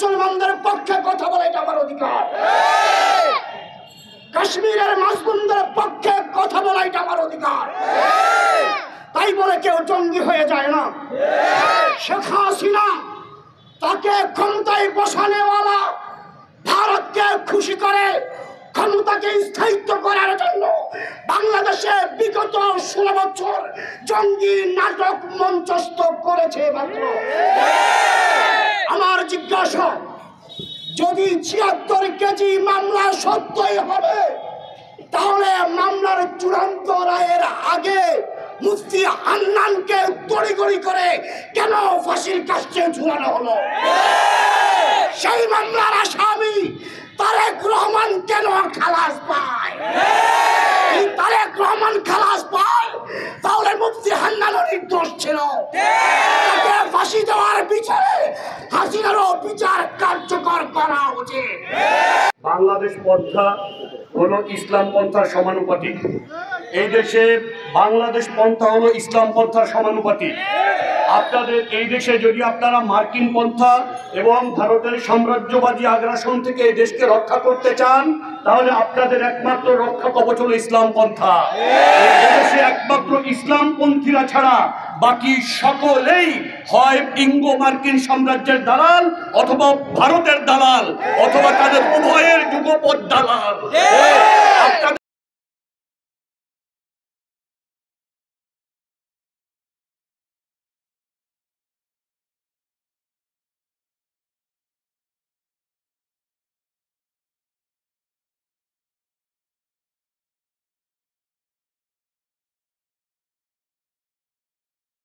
মুসলমানদের পক্ষে কথা বলা এটা আমার অধিকার, কাশ্মীরের মাজলুমদের পক্ষে কথা বলা এটা আমার অধিকার। তাই বলে কেউ জঙ্গি হয়ে যায় না। শেখ হাসিনা তাকে ক্ষমতায় বসানোওয়ালা ভারতকে খুশি করে ক্ষমতাকে স্থায়িত্ব করার জন্য বাংলাদেশে বিগত 16 বছর জঙ্গি নাটক মঞ্চস্থ করেছে মাত্র। আমার জিজ্ঞাসা, যদি 76 কেজি মামলা সত্যই হবে, তাহলে মামলার চূড়ান্ত রায়ের আগে মুফতি হান্নানকে তড়িঘড়ি করে কেন ফাঁসির কাস্টে ঝুলানো হলো? সেই মামলার আসামি তারেক রহমান কেন খালাস পায়? তারেক রহমান খালাস পায়, তাহলে মুফতি হান্নানও নির্দোষ ছিল। তাকে ফাঁসি দেওয়ার বিচারে হাসিনারও বিচার কার্যকর করা উচিত। বাংলাদেশ পন্থা হলো ইসলাম পন্থার সমানুপাতিক। এই দেশে বাংলাদেশ পন্থা হলো ইসলাম পন্থার সমানুপাতিক। আপনাদের এই দেশে যদি আপনারা মার্কিন পন্থা এবং ভারতের সাম্রাজ্যবাদী আগ্রাসন থেকে এই দেশকে রক্ষা করতে চান, তাহলে আপনাদের একমাত্র রক্ষা কবচ হলো ইসলাম পন্থা। দেশে একমাত্র ইসলামপন্থীরা ছাড়া বাকি সকলেই হয় ইঙ্গো মার্কিন সাম্রাজ্যের দালাল, অথবা ভারতের দালাল, অথবা তাদের উভয়ের যুগপৎ দালাল।